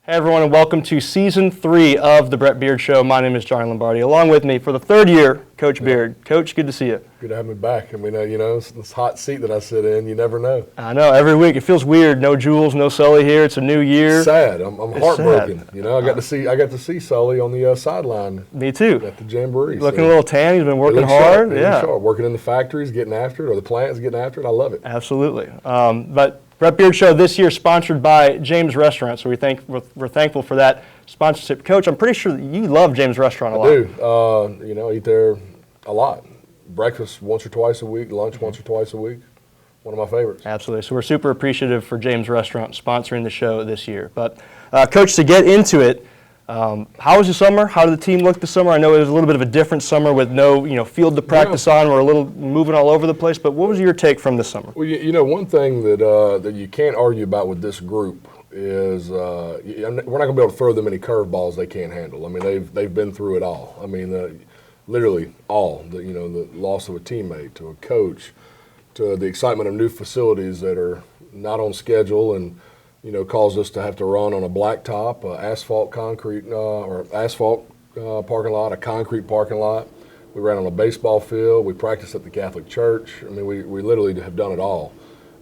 Hey everyone, and welcome to Season 3 of the Brett Beard Show. My name is Johnny Lombardi. Along with me for the third year, Coach Beard. Coach, good to see you. Good to have me back. I mean, it's this hot seat that I sit in, you never know. I know, every week. It feels weird. No Jules, no Sully here. It's a new year. Sad. I'm heartbroken. Sad. I got to see Sully on the sideline. Me too. At the Jamboree. Looking a little tan. He's been working hard. Sharp. Working in the factories, getting after it, or the plants getting after it. I love it. Absolutely. But Brett Beard Show this year sponsored by James Restaurant, so we're thankful for that sponsorship. Coach, I'm pretty sure that you love James Restaurant a lot. I do. Eat there a lot. Breakfast once or twice a week, lunch once or twice a week. One of my favorites. Absolutely. So we're super appreciative for James Restaurant sponsoring the show this year. But Coach, to get into it, how was your summer? How did the team look this summer? I know it was a little bit of a different summer with no field to practice on. We're a little moving all over the place. But what was your take from this summer? Well, one thing that you can't argue about with this group is we're not going to be able to throw them any curveballs they can't handle. I mean, they've been through it all. I mean, literally all. The loss of a teammate, to a coach, to the excitement of new facilities that are not on schedule and caused us to have to run on a blacktop, asphalt concrete or asphalt parking lot, a concrete parking lot. We ran on a baseball field. We practiced at the Catholic Church. I mean, we literally have done it all.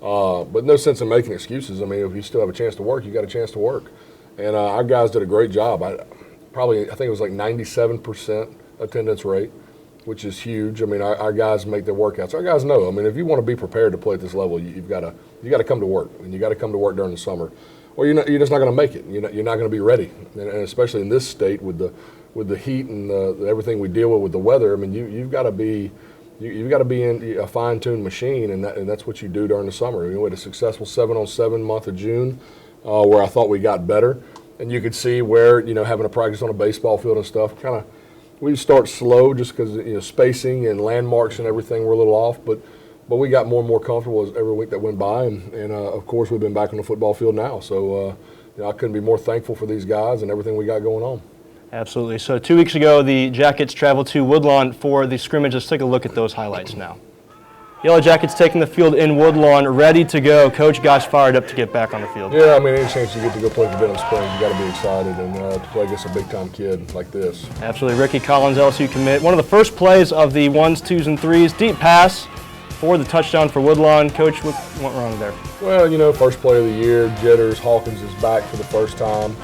But no sense in making excuses. I mean, if you still have a chance to work, you got a chance to work. And our guys did a great job. I think it was like 97% attendance rate, which is huge. I mean, our guys make their workouts. Our guys know. I mean, if you want to be prepared to play at this level, you got to come to work, and you got to come to work during the summer, or you're just not going to make it. You're not going to be ready, and especially in this state with the heat and everything we deal with the weather. I mean, you've got to be in a fine-tuned machine, and that's what you do during the summer. We had a successful 7-on-7 month of June, where I thought we got better, and you could see where having a practice on a baseball field and stuff kind of. We start slow just because spacing and landmarks and everything were a little off, but we got more and more comfortable as every week that went by, and of course we've been back on the football field now. So I couldn't be more thankful for these guys and everything we got going on. Absolutely. So 2 weeks ago, the Jackets traveled to Woodlawn for the scrimmage. Let's take a look at those highlights now. Yellow Jackets taking the field in Woodlawn, ready to go. Coach Gosh fired up to get back on the field. Yeah, I mean, any chance you get to go play for Denham Springs, you got to be excited, and to play against a big-time kid like this. Absolutely. Ricky Collins, LSU commit. One of the first plays of the 1s, 2s, and 3s. Deep pass for the touchdown for Woodlawn. Coach, what went wrong there? Well, first play of the year, jitters. Hawkins is back for the first time.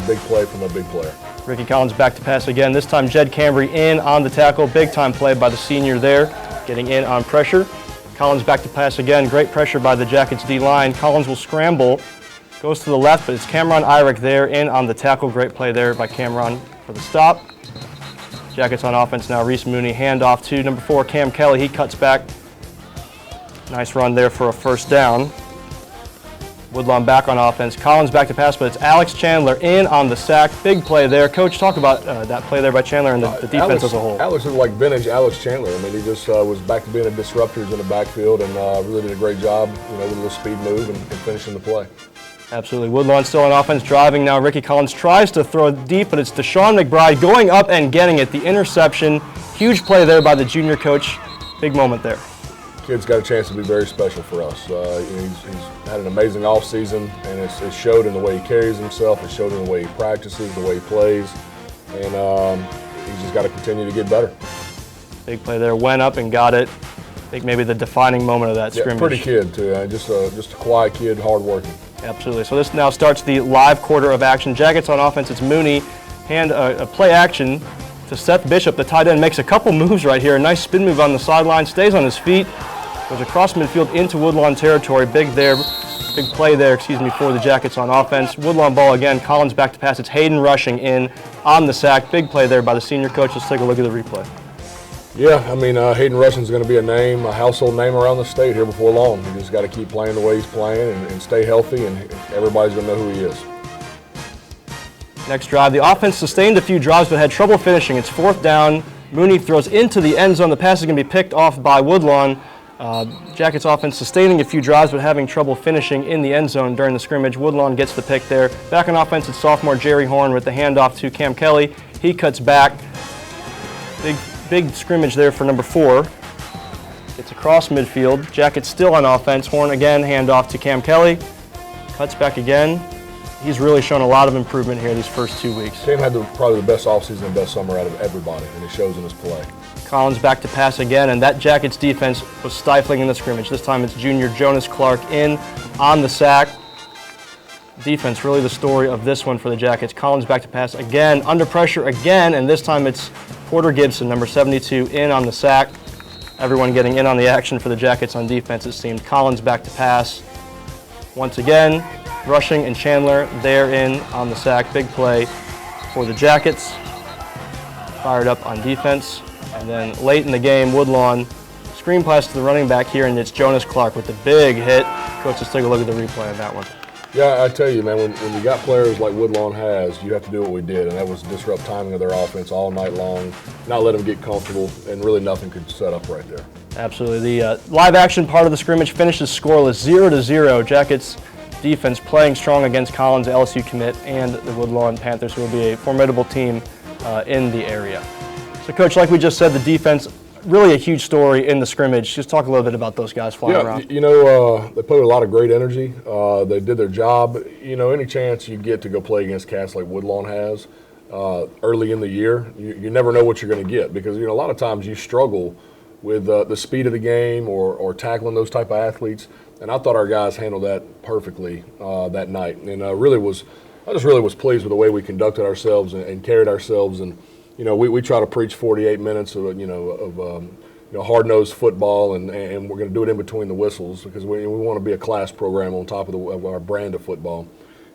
Big play from a big player. Ricky Collins back to pass again. This time, Jed Cambry in on the tackle. Big-time play by the senior there, getting in on pressure. Collins back to pass again. Great pressure by the Jackets D-line. Collins will scramble. Goes to the left, but it's Cameron Irick there in on the tackle. Great play there by Cameron for the stop. Jackets on offense now. Reese Mooney, handoff to number 4, Cam Kelly. He cuts back. Nice run there for a first down. Woodlawn back on offense. Collins back to pass, but it's Alex Chandler in on the sack. Big play there. Coach, talk about that play there by Chandler and the defense as a whole. Alex was like vintage Alex Chandler. I mean, he just was back to being a disruptor in the backfield and really did a great job, with a little speed move and finishing the play. Absolutely. Woodlawn still on offense, driving now. Ricky Collins tries to throw deep, but it's Deshaun McBride going up and getting it. The interception. Huge play there by the junior coach. Big moment there. Kid's got a chance to be very special for us. He's had an amazing offseason, and it showed in the way he carries himself. It showed in the way he practices, the way he plays, and he's just got to continue to get better. Big play there. Went up and got it. I think maybe the defining moment of that scrimmage. Pretty kid, too. Just a quiet kid, hard-working. Absolutely. So this now starts the live quarter of action. Jackets on offense. It's Mooney. A play action to Seth Bishop. The tight end makes a couple moves right here. A nice spin move on the sideline. Stays on his feet. Goes across midfield into Woodlawn territory. Big play there, for the Jackets on offense. Woodlawn ball again. Collins back to pass. It's Hayden rushing in on the sack. Big play there by the senior coach. Let's take a look at the replay. Yeah, I mean, Hayden Rushing is going to be a household name around the state here before long. He just got to keep playing the way he's playing and stay healthy, and everybody's going to know who he is. Next drive, the offense sustained a few drives but had trouble finishing. It's 4th down. Mooney throws into the end zone. The pass is going to be picked off by Woodlawn. Jackets offense sustaining a few drives but having trouble finishing in the end zone during the scrimmage. Woodlawn gets the pick there. Back on offense, it's sophomore Jerry Horn with the handoff to Cam Kelly. He cuts back. Big scrimmage there for number 4. Gets across midfield. Jackets still on offense. Horn again, handoff to Cam Kelly. Cuts back again. he's really shown a lot of improvement here these first 2 weeks. Cam had probably the best offseason and best summer out of everybody, and it shows in his play. Collins back to pass again, and that Jackets defense was stifling in the scrimmage. This time it's junior Jonas Clark in on the sack. Defense really the story of this one for the Jackets. Collins back to pass again, under pressure again, and this time it's Porter Gibson, number 72, in on the sack. Everyone getting in on the action for the Jackets on defense, it seemed. Collins back to pass. Once again, Rushing and Chandler, they're in on the sack. Big play for the Jackets. Fired up on defense. And then late in the game, Woodlawn screen pass to the running back here, and it's Jonas Clark with the big hit. Coach, let's take a look at the replay on that one. Yeah, I tell you, man, when you got players like Woodlawn has, you have to do what we did, and that was disrupt timing of their offense all night long, not let them get comfortable, and really nothing could set up right there. Absolutely. The live action part of the scrimmage finishes scoreless, 0-0. Jackets defense playing strong against Collins, LSU commit, and the Woodlawn Panthers, who will be a formidable team in the area. So, Coach, like we just said, the defense, really a huge story in the scrimmage. Just talk a little bit about those guys flying around. You know, they put a lot of great energy. They did their job. You know, any chance you get to go play against cats like Woodlawn has early in the year, you never know what you're going to get, because, you know, a lot of times you struggle with the speed of the game or tackling those type of athletes. And I thought our guys handled that perfectly that night. And I just really was pleased with the way we conducted ourselves and carried ourselves. And you know, we try to preach 48 minutes of hard-nosed football, and we're going to do it in between the whistles, because we want to be a class program on top of our brand of football.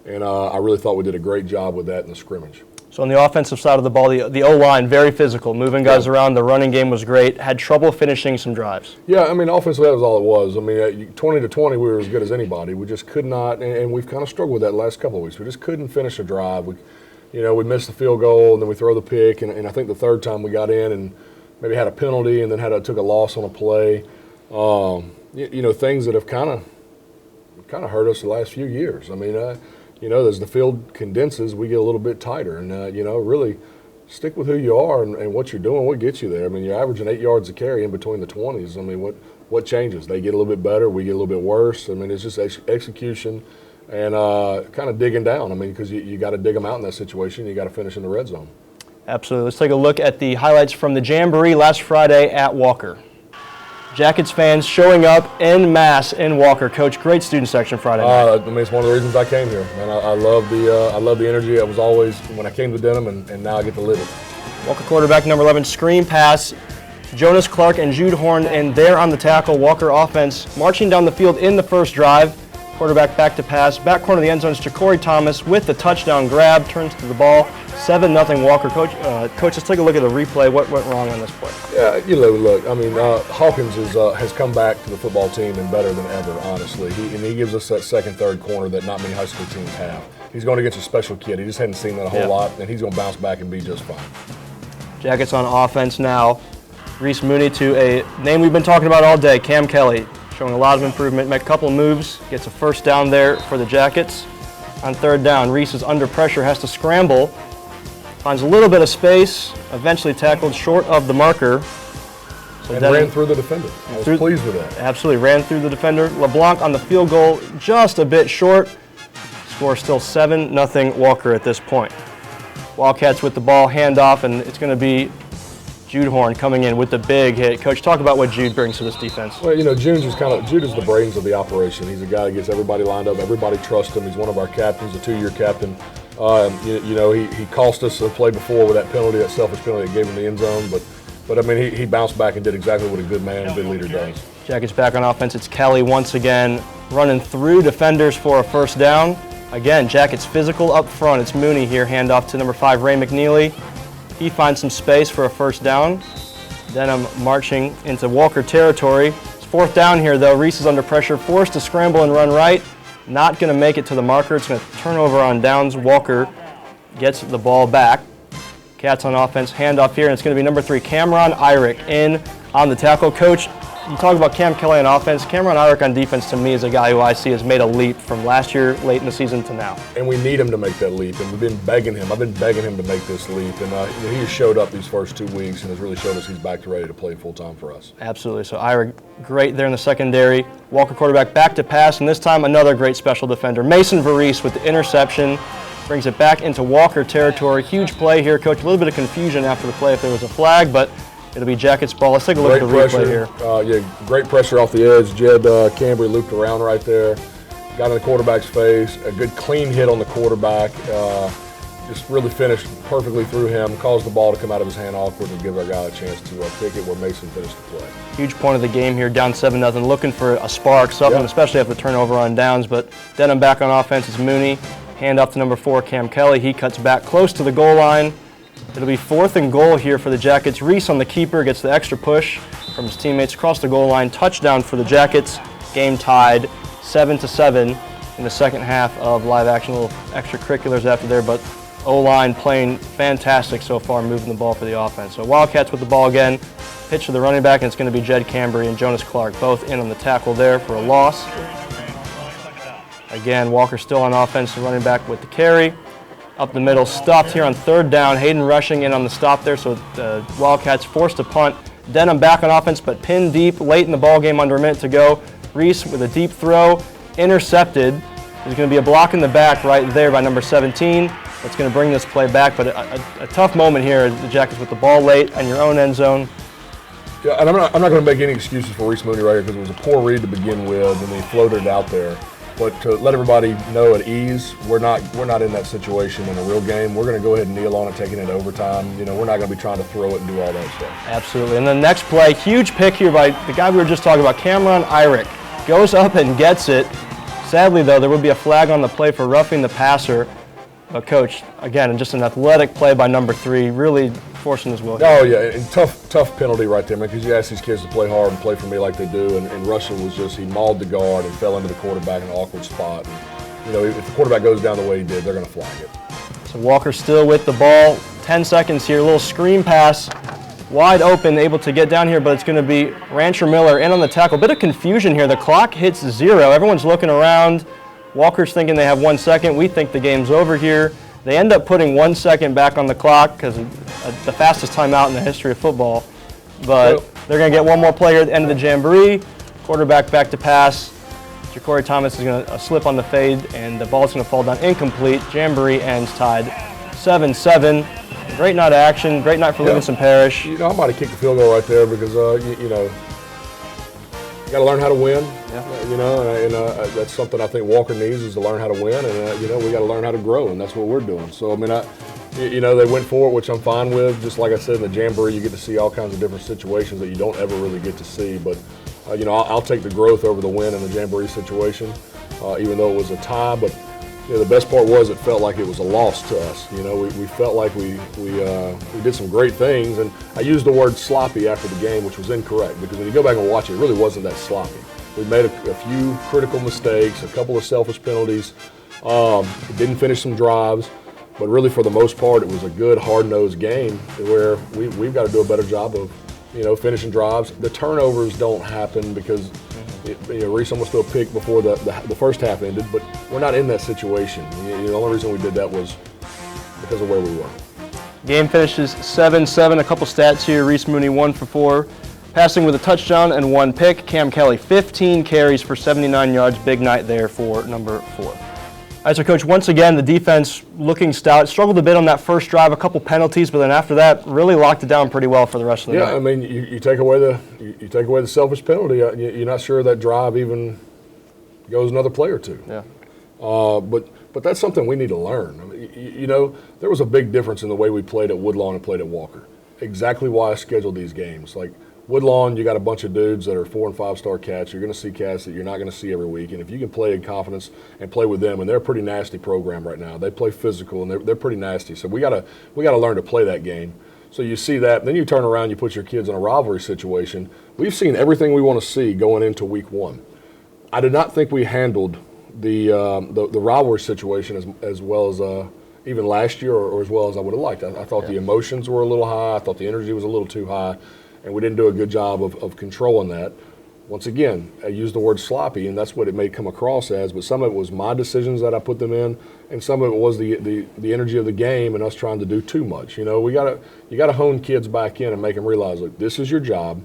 And I really thought we did a great job with that in the scrimmage. So on the offensive side of the ball, the O-line, very physical, moving guys around. The running game was great. Had trouble finishing some drives. Yeah, I mean, offensively, that was all it was. I mean, 20-20, we were as good as anybody. We just could not, and we've kind of struggled with that the last couple of weeks. We just couldn't finish a drive. We missed the field goal, and then we throw the pick, and I think the third time we got in and maybe had a penalty, and then took a loss on a play. Things that have kind of hurt us the last few years. I mean, as the field condenses, we get a little bit tighter, and really stick with who you are and what you're doing, what gets you there. I mean, you're averaging 8 yards a carry in between the 20s. I mean, what changes? They get a little bit better, we get a little bit worse. I mean, it's just execution and kind of digging down. I mean, because you got to dig them out in that situation. You got to finish in the red zone. Absolutely. Let's take a look at the highlights from the Jamboree last Friday at Walker. Jackets fans showing up en masse in Walker. Coach, great student section Friday night. I mean, it's one of the reasons I came here, man. I love the energy. It was always when I came to Denham, and now I get to live it. Walker quarterback number 11, screen pass. Jonas Clark and Jude Horn, and there on the tackle. Walker offense marching down the field in the first drive. Quarterback back to pass. Back corner of the end zone is Ja'Cory Thomas with the touchdown grab. Turns to the ball. 7-0 Walker. Coach, let's take a look at the replay. What went wrong on this play? Yeah, look. I mean, Hawkins has come back to the football team and better than ever, honestly. He gives us that second, third corner that not many high school teams have. He's going against a special kid. He just hadn't seen that a whole lot, and he's going to bounce back and be just fine. Jackets on offense now. Reese Mooney to a name we've been talking about all day, Cam Kelly. Showing a lot of improvement, made a couple of moves, gets a first down there for the Jackets. On third down, Reese is under pressure, has to scramble, finds a little bit of space, eventually tackled short of the marker. And ran through the defender. I was pleased with that. Absolutely, ran through the defender. LeBlanc on the field goal, just a bit short. Score still 7-0 Walker at this point. Wildcats with the ball, handoff, and it's going to be Jude Horn coming in with the big hit. Coach, talk about what Jude brings to this defense. Well, Jude is the brains of the operation. He's a guy that gets everybody lined up. Everybody trusts him. He's one of our captains, a 2-year captain. He cost us a play before with that penalty, that selfish penalty that gave him the end zone. But I mean, he bounced back and did exactly what a good man, a good leader does. Jackets back on offense. It's Kelly once again running through defenders for a first down. Again, Jackets physical up front. It's Mooney here, handoff to number 5, Ray McNeely. He finds some space for a first down. Denham marching into Walker territory. It's fourth down here, though. Reese is under pressure, forced to scramble and run right. Not going to make it to the marker. It's going to turn over on downs. Walker gets the ball back. Cats on offense, handoff here, and it's going to be number 3, Cameron Irick, in on the tackle. Coach, you talk about Cam Kelly on offense. Cameron Irick on defense, to me, is a guy who I see has made a leap from last year, late in the season, to now. And we need him to make that leap, and we've been begging him. I've been begging him to make this leap, and he has showed up these first 2 weeks and has really showed us he's back to ready to play full-time for us. Absolutely. So Irick, great there in the secondary. Walker quarterback back to pass, and this time another great special defender. Mason Varese with the interception. Brings it back into Walker territory. Huge play here, Coach. A little bit of confusion after the play if there was a flag, but it'll be Jackets ball. Let's take a look at the replay here. Great pressure off the edge. Jed Cambry looped around right there. Got in the quarterback's face. A good clean hit on the quarterback. Just really finished perfectly through him. Caused the ball to come out of his hand awkward and give our guy a chance to pick it where Mason finished the play. Huge point of the game here, down 7-0. Looking for a spark, something, especially after the turnover on downs. But Denham back on offense is Mooney. Hand off to number 4, Cam Kelly. He cuts back close to the goal line. It'll be 4th and goal here for the Jackets. Reese on the keeper gets the extra push from his teammates across the goal line. Touchdown for the Jackets. Game tied 7-7 in the second half of live action. Little extracurriculars after there, but O-line playing fantastic so far, moving the ball for the offense. So Wildcats with the ball again. Pitch to the running back, and it's going to be Jed Cambry and Jonas Clark, both in on the tackle there for a loss. Again, Walker still on offense, the running back with the carry. Up the middle, stopped here on 3rd down. Hayden rushing in on the stop there, so the Wildcats forced to punt. Denham back on offense, but pinned deep late in the ball game, under a minute to go. Reese with a deep throw, intercepted. There's going to be a block in the back right there by number 17. That's going to bring this play back, but a tough moment here. The Jackets with the ball late on your own end zone. Yeah, and I'm not going to make any excuses for Reese Mooney right here because it was a poor read to begin with, and he floated it out there. But to let everybody know at ease, we're not in that situation in a real game. We're going to go ahead and kneel on it, taking it to overtime. We're not going to be trying to throw it and do all that stuff. Absolutely. And the next play, huge pick here by the guy we were just talking about, Cameron Irick. Goes up and gets it. Sadly, though, there would be a flag on the play for roughing the passer. But, Coach, again, just an athletic play by number 3, really forcing his will. Oh, yeah, and tough penalty right there, man, because you ask these kids to play hard and play for me like they do, and Russell was just, he mauled the guard and fell into the quarterback in an awkward spot. And, if the quarterback goes down the way he did, they're going to flag it. So Walker still with the ball. 10 seconds here, a little screen pass. Wide open, able to get down here, but it's going to be Rancher Miller in on the tackle. Bit of confusion here. The clock hits 0. Everyone's looking around. Walker's thinking they have 1 second. We think the game's over here. They end up putting 1 second back on the clock because the fastest timeout in the history of football. But they're going to get one more play here at the end of the Jamboree. Quarterback back to pass. Ja'Cory Thomas is going to slip on the fade, and the ball's going to fall down incomplete. Jamboree ends tied 7-7. Great night of action. Great night for Livingston Parish. I might have kicked the field goal right there because, you got to learn how to win. And that's something I think Walker needs is to learn how to win, and we got to learn how to grow, and that's what we're doing. So I mean, they went for it, which I'm fine with. Just like I said in the Jamboree, you get to see all kinds of different situations that you don't ever really get to see. But I'll take the growth over the win in the Jamboree situation, even though it was a tie. But the best part was it felt like it was a loss to us. We felt like we did some great things, and I used the word sloppy after the game, which was incorrect because when you go back and watch it, it really wasn't that sloppy. We made a few critical mistakes, a couple of selfish penalties, didn't finish some drives, but really for the most part, it was a good, hard-nosed game where we've got to do a better job of, finishing drives. The turnovers don't happen because Reese almost threw a pick before the first half ended, but we're not in that situation. The only reason we did that was because of where we were. Game finishes 7-7. A couple stats here. Reese Mooney 1 for 4. Passing with a touchdown and 1 pick. Cam Kelly 15 carries for 79 yards. Big night there for number 4. All right, so Coach, once again, the defense looking stout. Struggled a bit on that first drive, a couple penalties, but then after that, really locked it down pretty well for the rest of the night. Yeah, I mean, you take away the selfish penalty, you're not sure that drive even goes another play or two. Yeah. But that's something we need to learn. I mean, there was a big difference in the way we played at Woodlawn and played at Walker. Exactly why I scheduled these games. Like Woodlawn, you got a bunch of dudes that are 4- and 5-star cats. You're going to see cats that you're not going to see every week. And if you can play in confidence and play with them, and they're a pretty nasty program right now. They play physical and they're pretty nasty. So we got to learn to play that game. So you see that, then you turn around, you put your kids in a rivalry situation. We've seen everything we want to see going into week 1. I did not think we handled the rivalry situation as well as even last year or as well as I would have liked. I thought the emotions were a little high. I thought the energy was a little too high. And we didn't do a good job of controlling that. once again, I use the word sloppy, and that's what it may come across as, but some of it was my decisions that I put them in, and some of it was the energy of the game and us trying to do too much. You know, you gotta hone kids back in and make them realize, look, this is your job,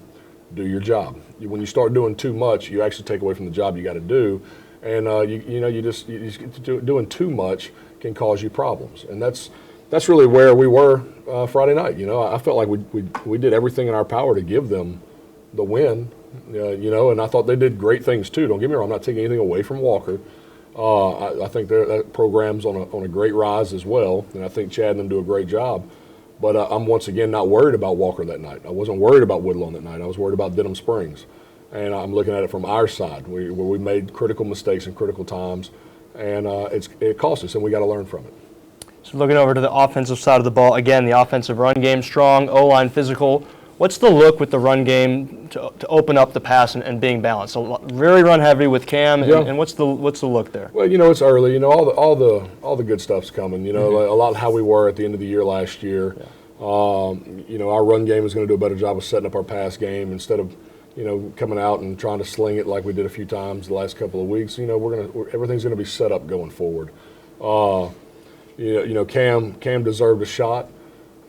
do your job. When you start doing too much, you actually take away from the job you got to do, and doing too much can cause you problems, and that's really where we were Friday night. You know, I felt like we did everything in our power to give them the win. You know, and I thought they did great things too. Don't get me wrong; I'm not taking anything away from Walker. I think that program's on a great rise as well, and I think Chad and them do a great job. But I'm once again not worried about Walker that night. I wasn't worried about Woodlawn that night. I was worried about Denham Springs, and I'm looking at it from our side, where we made critical mistakes in critical times, and it cost us, and we got to learn from it. So looking over to the offensive side of the ball, again, the offensive run game strong, O-line physical. What's the look with the run game to open up the pass and being balanced? So very run heavy with Cam, and what's the look there? Well, you know, it's early. You know, all the good stuff's coming. You know, a lot of how we were at the end of the year last year. Yeah. You know, our run game is going to do a better job of setting up our pass game instead of, you know, coming out and trying to sling it like we did a few times the last couple of weeks. You know, everything's going to be set up going forward. You know, Cam deserved a shot.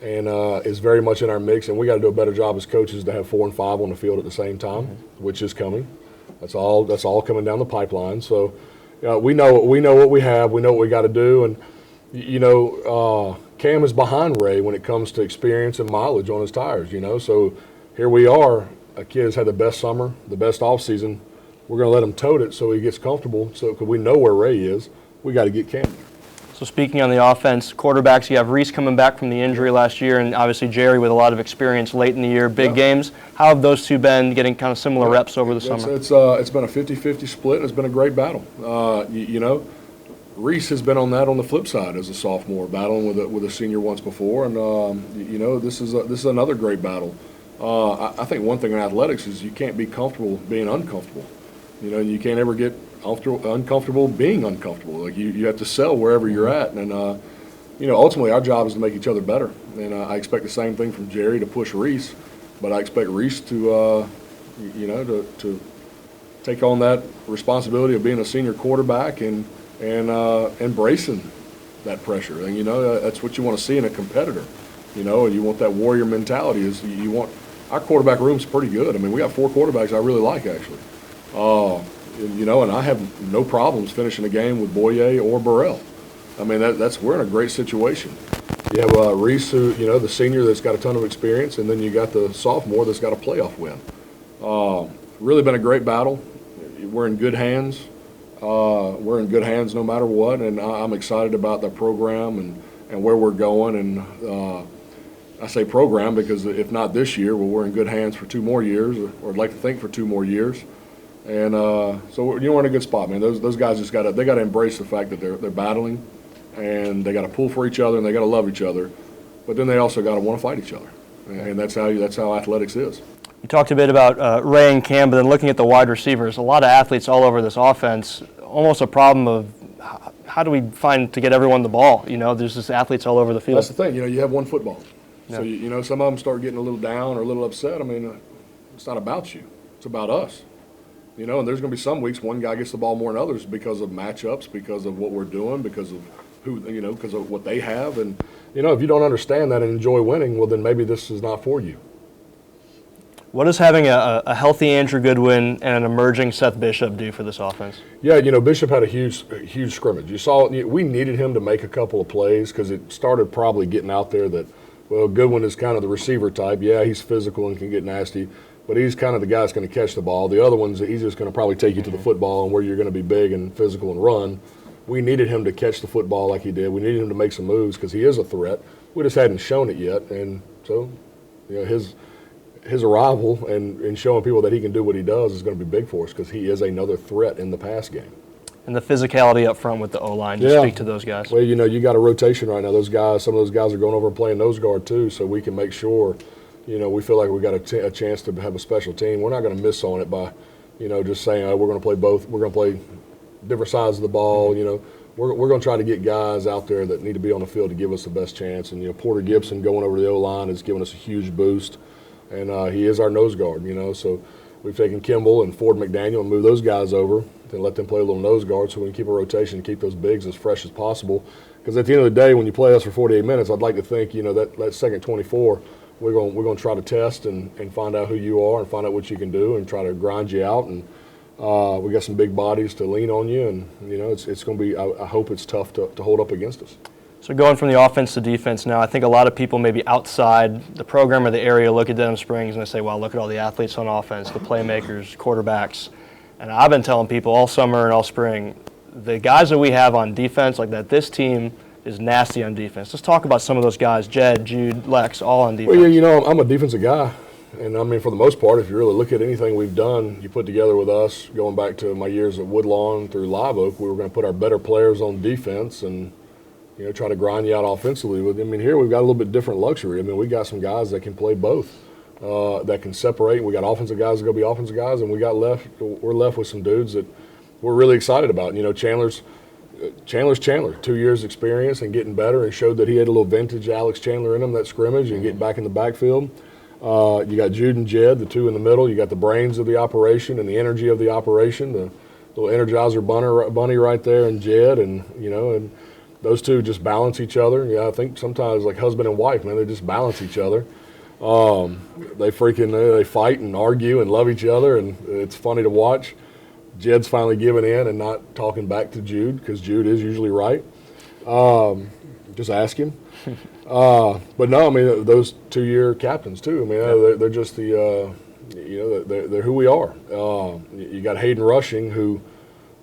And is very much in our mix, and we got to do a better job as coaches to have 4 and 5 on the field at the same time, which is coming. That's all coming down the pipeline. So, we know what we have. We know what we got to do, and you know, Cam is behind Ray when it comes to experience and mileage on his tires. You know, so here we are. A kid has had the best summer, the best off season. We're going to let him tote it so he gets comfortable. So, because we know where Ray is, we got to get Cam there. So speaking on the offense, quarterbacks, you have Reese coming back from the injury last year, and obviously Jerry with a lot of experience late in the year, big games. How have those two been getting kind of similar reps over the summer? It's been a 50-50 split, and it's been a great battle. You know, Reese has been on the flip side as a sophomore, battling with a senior once before, and you know, this is another great battle. I think one thing in athletics is you can't be comfortable being uncomfortable. You know, you can't ever get uncomfortable being uncomfortable. Like you have to sell wherever you're at, and you know, ultimately our job is to make each other better. And I expect the same thing from Jerry to push Reese, but I expect Reese to you know, to take on that responsibility of being a senior quarterback and embracing that pressure. And you know, that's what you want to see in a competitor. You know, and you want that warrior mentality. Is you want our quarterback room's pretty good. I mean, we got 4 quarterbacks I really like actually. You know, and I have no problems finishing a game with Boye or Burrell. I mean, we're in a great situation. You have Reese, who, you know, the senior that's got a ton of experience, and then you got the sophomore that's got a playoff win. Really been a great battle. We're in good hands. We're in good hands no matter what, and I'm excited about the program and where we're going. And I say program because if not this year, well, we're in good hands for 2 more years, or I'd like to think for 2 more years. And so we're in a good spot, man. Those guys just got to embrace the fact that they're battling, and they got to pull for each other, and they got to love each other, but then they also got to want to fight each other, and that's how athletics is. You talked a bit about Ray and Cam, but then looking at the wide receivers, a lot of athletes all over this offense. Almost a problem of how do we find to get everyone the ball? You know, there's just athletes all over the field. That's the thing. You know, you have one football, so you know, some of them start getting a little down or a little upset. I mean, it's not about you; it's about us. You know, and there's going to be some weeks one guy gets the ball more than others because of matchups, because of what we're doing, because of because of what they have. And, you know, if you don't understand that and enjoy winning, well, then maybe this is not for you. What does having a healthy Andrew Goodwin and an emerging Seth Bishop do for this offense? Yeah, you know, Bishop had a huge scrimmage. You saw we needed him to make a couple of plays because it started probably getting out there that, well, Goodwin is kind of the receiver type. Yeah, he's physical and can get nasty, but he's kind of the guy that's going to catch the ball. The other ones, he's just going to probably take you to the football and where you're going to be big and physical and run. We needed him to catch the football like he did. We needed him to make some moves because he is a threat. We just hadn't shown it yet, and so, you know, his arrival and showing people that he can do what he does is going to be big for us because he is another threat in the pass game. And the physicality up front with the O-line, just speak to those guys. Well, you know, you got a rotation right now. Those guys, some of those guys are going over and playing nose guard too, so we can make sure, you know, we feel like we got a chance to have a special team. We're not going to miss on it by, you know, just saying, oh, we're going to play both. We're going to play different sides of the ball. You know, we're going to try to get guys out there that need to be on the field to give us the best chance. And, you know, Porter Gibson going over to the O-line has given us a huge boost. And he is our nose guard, you know. So we've taken Kimball and Ford McDaniel and moved those guys over and let them play a little nose guard so we can keep a rotation and keep those bigs as fresh as possible. Because at the end of the day, when you play us for 48 minutes, I'd like to think, that second 24, we're going to try to test and find out who you are and find out what you can do and try to grind you out. And we got some big bodies to lean on you, and it's going to be. I hope it's tough to hold up against us. So going from the offense to defense now, I think a lot of people maybe outside the program or the area look at Denham Springs and they say, "Well, look at all the athletes on offense, the playmakers, quarterbacks." And I've been telling people all summer and all spring, the guys that we have on defense, like that, this team is nasty on defense. Let's talk about some of those guys: Jed, Jude, Lex, all on defense. Well, yeah, I'm a defensive guy. And, I mean, for the most part, if you really look at anything we've done, you put together with us, going back to my years at Woodlawn through Live Oak, we were going to put our better players on defense and, try to grind you out offensively. But, I mean, here we've got a little bit different luxury. I mean, we got some guys that can play both, that can separate. We got offensive guys that go be offensive guys, and we're left with some dudes that we're really excited about. Chandler's 2 years experience and getting better, and showed that he had a little vintage Alex Chandler in him, that scrimmage, and getting back in the backfield. You got Jude and Jed, the two in the middle. You got the brains of the operation and the energy of the operation, the little Energizer bunny right there, and Jed, and and those two just balance each other. Yeah, I think sometimes like husband and wife, man, they just balance each other. They fight and argue and love each other, and it's funny to watch. Jed's finally giving in and not talking back to Jude, because Jude is usually right. Just ask him. But no, I mean, those 2-year captains too. I mean, they're just they're who we are. You got Hayden Rushing, who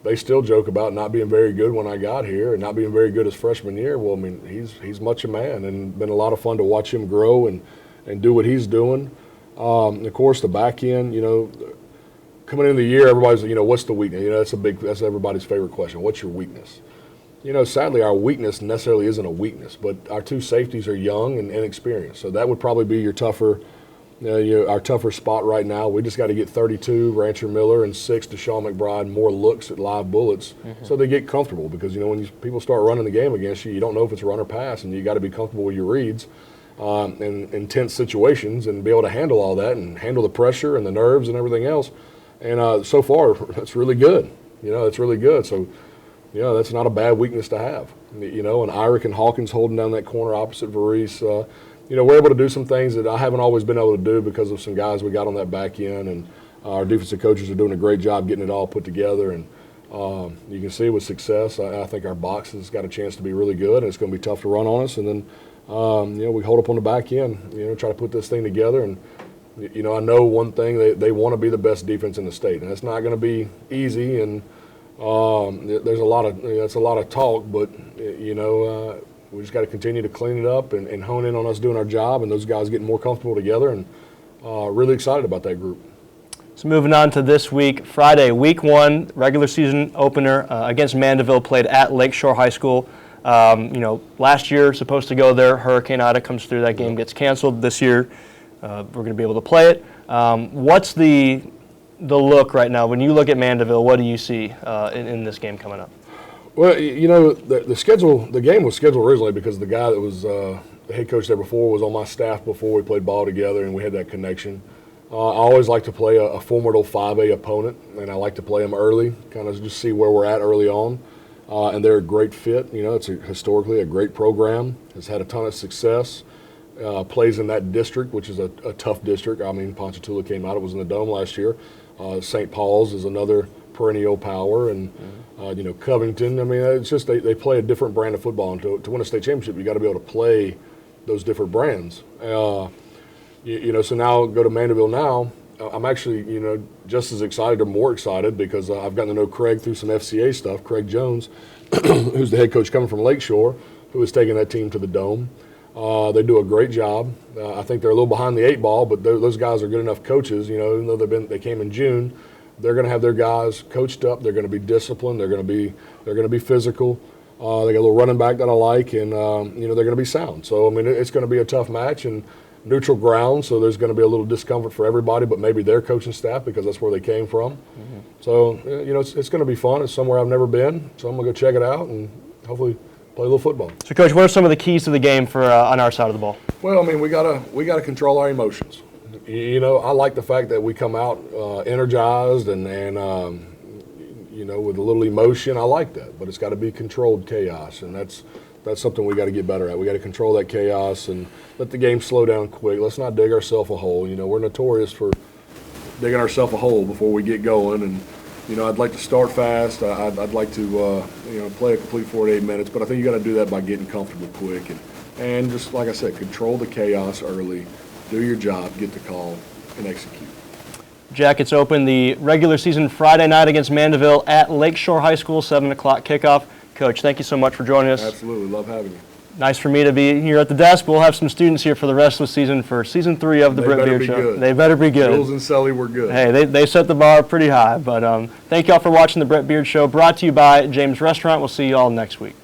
they still joke about not being very good when I got here and not being very good his freshman year. Well, I mean, he's much a man, and been a lot of fun to watch him grow and do what he's doing. Of course, the back end, coming into the year, everybody's, what's the weakness? That's everybody's favorite question. What's your weakness? Sadly, our weakness necessarily isn't a weakness, but our two safeties are young and inexperienced. So that would probably be your tougher, our tougher spot right now. We just got to get 32, Rancher Miller, and 6, Deshaun McBride, more looks at live bullets, so they get comfortable. Because, when people start running the game against you, you don't know if it's run or pass, and you got to be comfortable with your reads in intense situations and be able to handle all that and handle the pressure and the nerves and everything else. And so far, that's really good. It's really good. So, that's not a bad weakness to have. And Irick and Hawkins holding down that corner opposite Varice. We're able to do some things that I haven't always been able to do because of some guys we got on that back end. And our defensive coaches are doing a great job getting it all put together. And you can see with success, I think our box has got a chance to be really good. And it's going to be tough to run on us. And then, we hold up on the back end, try to put this thing together. And, I know one thing, they want to be the best defense in the state. And it's not going to be easy. And there's a lot of it's a lot of talk, but we just got to continue to clean it up and hone in on us doing our job, and those guys getting more comfortable together, and really excited about that group. So moving on to this week, Friday, week 1, regular season opener against Mandeville, played at Lakeshore High School. Last year supposed to go there. Hurricane Ida comes through. That game gets canceled. This year, we're going to be able to play it. What's the look right now? When you look at Mandeville, what do you see in this game coming up? Well, the game was scheduled originally because the guy that was the head coach there before was on my staff before we played ball together, and we had that connection. I always like to play a formidable 5A opponent, and I like to play them early, kind of just see where we're at early on. And they're a great fit. It's historically a great program. Has had a ton of success. Plays in that district, which is a tough district. I mean, Ponchatoula came out. It was in the Dome last year. St. Paul's is another perennial power, and Covington. I mean, it's just they play a different brand of football, and to win a state championship, you got to be able to play those different brands. So now go to Mandeville now. I'm actually just as excited or more excited because I've gotten to know Craig through some FCA stuff. Craig Jones, who's the head coach coming from Lakeshore, who is taking that team to the Dome. They do a great job. I think they're a little behind the 8 ball, but those guys are good enough coaches. Even though they came in June, they're going to have their guys coached up. They're going to be disciplined. They're going to be physical. They got a little running back that I like, and they're going to be sound. So I mean, it's going to be a tough match and neutral ground. So there's going to be a little discomfort for everybody, but maybe their coaching staff because that's where they came from. Mm-hmm. So it's going to be fun. It's somewhere I've never been, so I'm going to go check it out and hopefully play a little football. So, Coach, what are some of the keys to the game for on our side of the ball? Well, I mean, we gotta control our emotions. You know, I like the fact that we come out energized and you know, with a little emotion. I like that, but it's got to be controlled chaos, and that's something we got to get better at. We got to control that chaos and let the game slow down quick. Let's not dig ourselves a hole. You know, we're notorious for digging ourselves a hole before we get going, and you know, I'd like to start fast. I'd like to you know, play a complete 48 minutes, but I think you got to do that by getting comfortable quick and just like I said, control the chaos early, do your job, get the call, and execute. Jackets open the regular season Friday night against Mandeville at Lakeshore High School, 7 o'clock kickoff. Coach, thank you so much for joining us. Absolutely, love having you. Nice for me to be here at the desk. We'll have some students here for the rest of the season for season 3 of the Brett Beard Show. Good. They better be good. Jules and Sully were good. Hey, they set the bar pretty high. But thank you all for watching the Brett Beard Show, brought to you by James Restaurant. We'll see you all next week.